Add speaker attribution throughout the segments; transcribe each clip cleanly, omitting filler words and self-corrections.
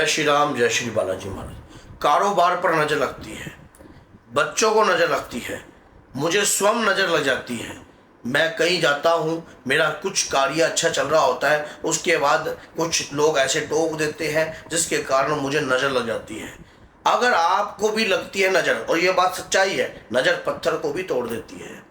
Speaker 1: जय श्री राम, जय श्री बालाजी महाराज। कारोबार पर नजर लगती है, बच्चों को नजर लगती है, मुझे स्वयं नजर लग जाती है। मैं कहीं जाता हूँ, मेरा कुछ कार्य अच्छा चल रहा होता है, उसके बाद कुछ लोग ऐसे टोक देते हैं जिसके कारण मुझे नजर लग जाती है। अगर आपको भी लगती है नजर, और ये बात सच्चाई है, नजर पत्थर को भी तोड़ देती है।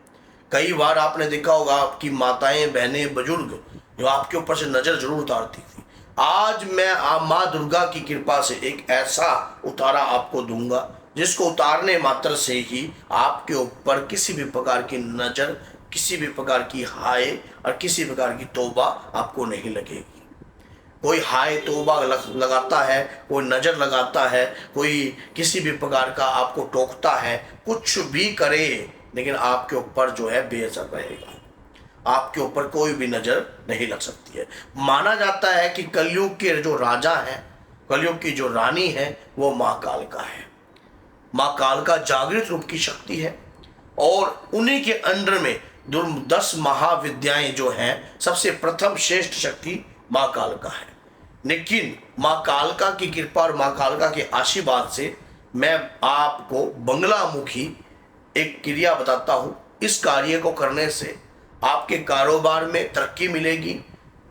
Speaker 1: कई बार आपने देखा होगा आपकी माताएं, बहनें, बुजुर्ग जो आपके ऊपर से नजर जरूर उतारती थी। आज मैं माँ दुर्गा की कृपा से एक ऐसा उतारा आपको दूंगा जिसको उतारने मात्र से ही आपके ऊपर किसी भी प्रकार की नजर, किसी भी प्रकार की हाय और किसी प्रकार की तौबा आपको नहीं लगेगी। कोई हाय तौबा लगाता है, कोई नजर लगाता है, कोई किसी भी प्रकार का आपको टोकता है, कुछ भी करे, लेकिन आपके ऊपर जो है बेअसर रहेगा। आपके ऊपर कोई भी नजर नहीं लग सकती है। माना जाता है कि कलयुग के जो राजा हैं, कलयुग की जो रानी है, वो माँ कालिका है। माँ कालिका जागृत रूप की शक्ति है और उन्हीं के अंडर में 10 महाविद्याएं जो हैं, सबसे प्रथम श्रेष्ठ शक्ति माँ कालिका है। लेकिन माँ कालिका की कृपा और माँ कालिका के आशीर्वाद से मैं आपको बंगलामुखी एक क्रिया बताता हूँ। इस कार्य को करने से आपके कारोबार में तरक्की मिलेगी,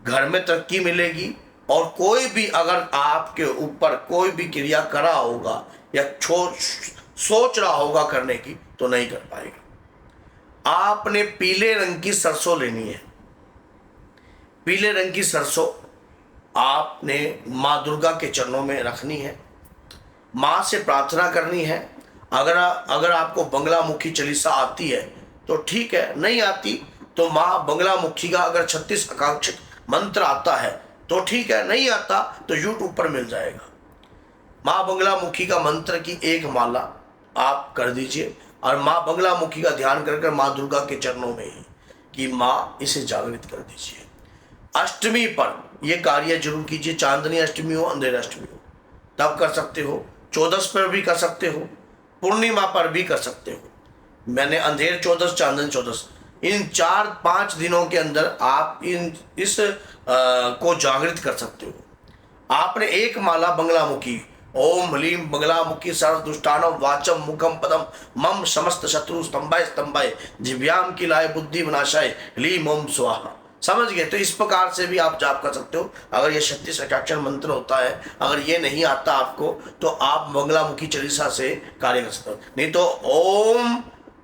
Speaker 1: घर में तरक्की मिलेगी, और कोई भी अगर आपके ऊपर कोई भी क्रिया करा होगा या सोच रहा होगा करने की, तो नहीं कर पाएगा। आपने पीले रंग की सरसों लेनी है। पीले रंग की सरसों आपने माँ दुर्गा के चरणों में रखनी है, माँ से प्रार्थना करनी है। अगर आपको बंगलामुखी चालीसा आती है तो ठीक है, नहीं आती तो माँ बंगलामुखी का अगर 36 आकांक्षित मंत्र आता है तो ठीक है, नहीं आता तो यूट्यूब पर मिल जाएगा। माँ बंगलामुखी का मंत्र की एक माला आप कर दीजिए और माँ बंगलामुखी का ध्यान कर माँ दुर्गा के चरणों में ही कि माँ इसे जागृत कर दीजिए। अष्टमी पर यह कार्य जरूर कीजिए। चांदनी अष्टमी हो, अंधेर अष्टमी हो, तब कर सकते हो। 14 पर भी कर सकते हो, पूर्णिमा पर भी कर सकते हो। मैंने अंधेर 14, चांदनी 14, इन 4-5 दिनों के अंदर आप इस को जागृत कर सकते हो। आपने एक माला बंगलामुखी, ओम ह्लीम बंगलामुखी सर्व दुष्टानम वाचम मुखम पदम मम समस्त शत्रु स्तंभाय स्तंभाय जिव्याम की लाय बुद्धि विनाशाय ह्लीम ओम स्वाहा। समझ गए? तो इस प्रकार से भी आप जाप कर सकते हो। अगर ये 36 अष्टाक्षर मंत्र होता है, अगर ये नहीं आता आपको, तो आप बंगलामुखी चालीसा से कार्य कर सकते हो। नहीं तो ओम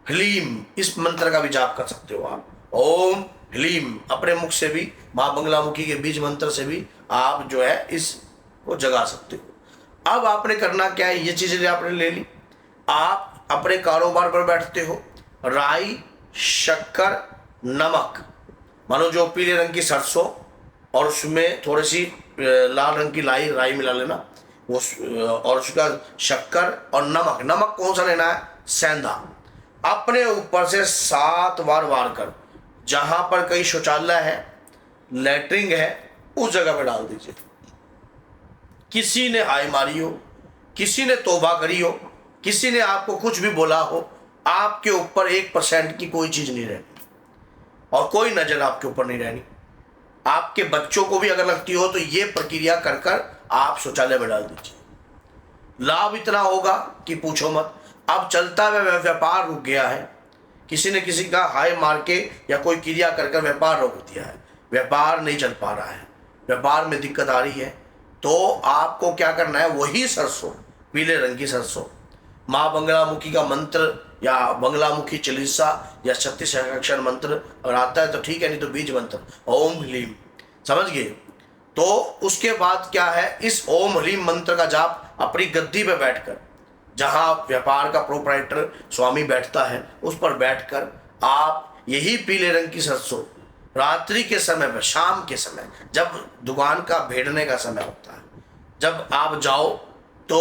Speaker 1: ह्लीम इस मंत्र का भी जाप कर सकते हो आप। ओम ह्लीम अपने मुख से भी, माँ बंगलामुखी के बीज मंत्र से भी आप जो है इसको जगा सकते हो। अब आपने करना क्या है, ये चीजें आपने ले ली। आप अपने कारोबार पर बैठते हो, राई, शक्कर, नमक, मानो जो पीले रंग की सरसों और उसमें थोड़ी सी लाल रंग की राई मिला लेना, वो और उसका शक्कर और नमक। नमक कौन सा लेना है? सेंधा। अपने ऊपर से 7 बार वार कर, जहां पर कहीं शौचालय है, लैट्रिन है, उस जगह पर डाल दीजिए। किसी ने हाय मारी हो, किसी ने तौबा करी हो, किसी ने आपको कुछ भी बोला हो, आपके ऊपर 1% की कोई चीज नहीं रहनी और कोई नजर आपके ऊपर नहीं रहनी। आपके बच्चों को भी अगर लगती हो तो ये प्रक्रिया कर कर आप शौचालय में डाल दीजिए। लाभ इतना होगा कि पूछो मत। अब चलता हुआ व्यापार रुक गया है, किसी ने किसी का हाय मार के या कोई क्रिया कर व्यापार रोक दिया है, व्यापार नहीं चल पा रहा है, व्यापार में दिक्कत आ रही है, तो आपको क्या करना है? वही सरसों, पीले रंग की सरसों, माँ बंगलामुखी का मंत्र या बंगलामुखी चालीसा या 36 अक्षर मंत्र अगर आता है तो ठीक है, नहीं तो बीज मंत्र ओम ह्लीम। समझ गए? तो उसके बाद क्या है, इस ओम ह्लीम मंत्र का जाप अपनी गद्दी पे बैठकर, जहां व्यापार का प्रोप्राइटर स्वामी बैठता है, उस पर बैठकर आप यही पीले रंग की सरसों रात्रि के समय पर, शाम के समय, जब दुकान का भेड़ने का समय होता है, जब आप जाओ तो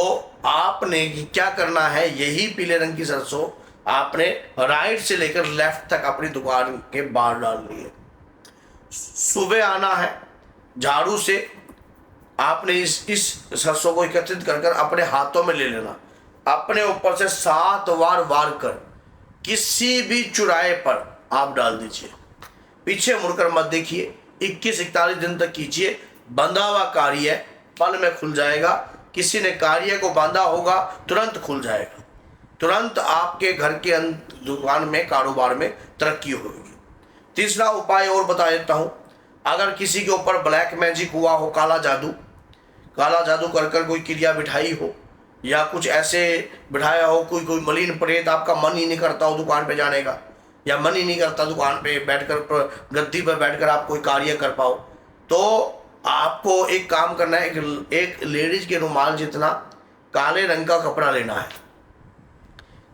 Speaker 1: आपने क्या करना है, यही पीले रंग की सरसों आपने राइट से लेकर लेफ्ट तक अपनी दुकान के बाहर डालनी है। सुबह आना है, झाड़ू से आपने इस सरसों को एकत्रित कर अपने हाथों में ले लेना, अपने ऊपर से 7 बार वार कर किसी भी चुराहे पर आप डाल दीजिए। पीछे मुड़कर मत देखिए। 21-41 दिन तक कीजिए। बंधा हुआ कार्य पल में खुल जाएगा। किसी ने कार्य को बांधा होगा तुरंत खुल जाएगा, तुरंत आपके घर के दुकान में कारोबार में तरक्की होगी। तीसरा उपाय और बता देता हूँ, अगर किसी के ऊपर ब्लैक मैजिक हुआ हो, काला जादू कर कोई क्रिया बिठाई हो या कुछ ऐसे बिठाया हो, कोई मलिन प्रेत, आपका मन ही नहीं करता हो दुकान पे जाने का या मन ही नहीं करता दुकान पे बैठकर गद्दी पर बैठकर आप कोई कार्य कर पाओ, तो आपको एक काम करना है, एक लेडीज के रुमाल जितना काले रंग का कपड़ा लेना है।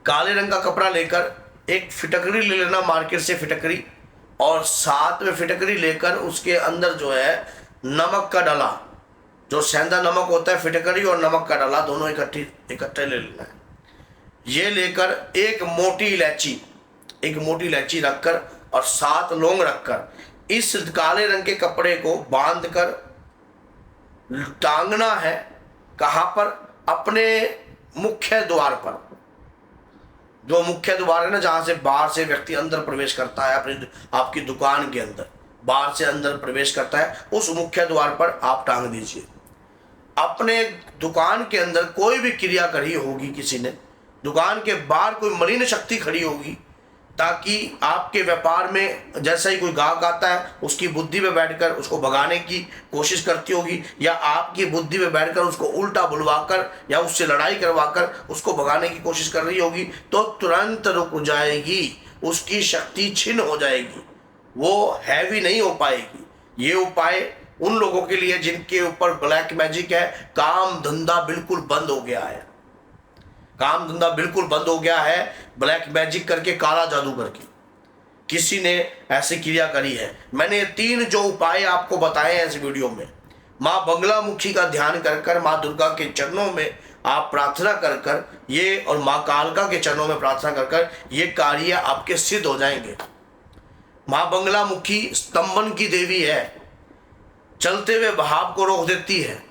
Speaker 1: काले रंग का कपड़ा लेकर एक फिटकरी ले लेना मार्केट से, फिटकरी, और साथ में फिटकरी लेकर उसके अंदर जो है नमक का डला, जो सेंधा नमक होता है, फिटकरी और नमक का डला दोनों इकट्ठे ले लेना है। ये लेकर एक मोटी इलायची रखकर और 7 लौंग रखकर इस काले रंग के कपड़े को बांधकर टांगना है। कहाँ पर? अपने मुख्य द्वार पर, जो मुख्य द्वार है ना, जहां से बाहर से व्यक्ति अंदर प्रवेश करता है, अपनी आपकी दुकान के अंदर बाहर से अंदर प्रवेश करता है, उस मुख्य द्वार पर आप टांग दीजिए। अपने दुकान के अंदर कोई भी क्रिया करी होगी किसी ने, दुकान के बाहर कोई मलिन शक्ति खड़ी होगी, ताकि आपके व्यापार में जैसा ही कोई ग्राहक आता है उसकी बुद्धि में बैठकर उसको भगाने की कोशिश करती होगी, या आपकी बुद्धि में बैठकर उसको उल्टा बुलवाकर या उससे लड़ाई करवाकर उसको भगाने की कोशिश कर रही होगी, तो तुरंत रुक जाएगी, उसकी शक्ति छिन्न हो जाएगी, वो हैवी नहीं हो पाएगी। ये उपाय उन लोगों के लिए जिनके ऊपर ब्लैक मैजिक है, काम धंधा बिल्कुल बंद हो गया है, काम धंधा बिल्कुल बंद हो गया है, ब्लैक मैजिक करके, काला जादू करके किसी ने ऐसी क्रिया करी है। मैंने 3 जो उपाय आपको बताए हैं इस वीडियो में, माँ बगलामुखी का ध्यान कर कर, माँ दुर्गा के चरणों में आप प्रार्थना कर कर ये, और माँ कालका के चरणों में प्रार्थना कर कर ये कार्य आपके सिद्ध हो जाएंगे। माँ बगलामुखी स्तंभन की देवी है, चलते हुए भाव को रोक देती है,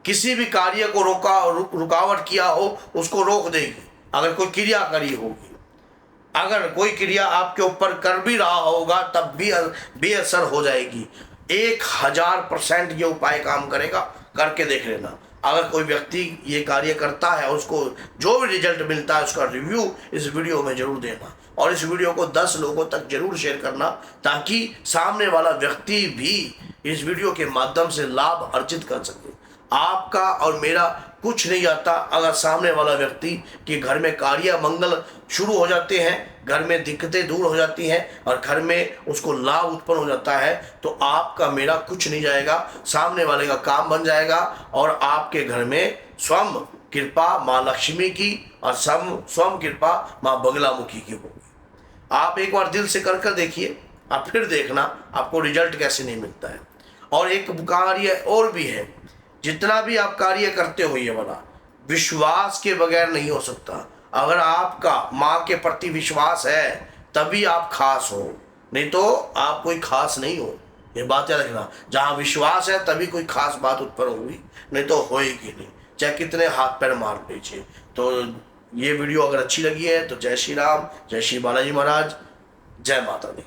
Speaker 1: किसी भी कार्य को रुकावट किया हो उसको रोक देगी। अगर कोई क्रिया करी होगी, अगर कोई क्रिया आपके ऊपर कर भी रहा होगा तब भी बेअसर हो जाएगी। 1000% ये उपाय काम करेगा, करके देख लेना। अगर कोई व्यक्ति ये कार्य करता है, उसको जो भी रिजल्ट मिलता है उसका रिव्यू इस वीडियो में जरूर देना, और इस वीडियो को 10 लोगों तक जरूर शेयर करना, ताकि सामने वाला व्यक्ति भी इस वीडियो के माध्यम से लाभ अर्जित कर सके। आपका और मेरा कुछ नहीं आता अगर सामने वाला व्यक्ति के घर में कार्य मंगल शुरू हो जाते हैं, घर में दिक्कतें दूर हो जाती हैं और घर में उसको लाभ उत्पन्न हो जाता है, तो आपका मेरा कुछ नहीं जाएगा, सामने वाले का काम बन जाएगा और आपके घर में स्वयं कृपा माँ लक्ष्मी की और स्वयं कृपा माँ बगलामुखी की होगी। आप एक बार दिल से कर देखिए, आप फिर देखना आपको रिजल्ट कैसे नहीं मिलता है। और एक कार्य और भी है, जितना भी आप कार्य करते हो ये वाला विश्वास के बगैर नहीं हो सकता। अगर आपका माँ के प्रति विश्वास है तभी आप खास हो, नहीं तो आप कोई खास नहीं हो। ये बात याद रखना, जहाँ विश्वास है तभी कोई खास बात उत्पन्न होगी, नहीं तो होएगी नहीं, चाहे कितने हाथ पैर मार लीजिए। तो ये वीडियो अगर अच्छी लगी है तो जय श्री राम, जय श्री बालाजी महाराज, जय माता दी।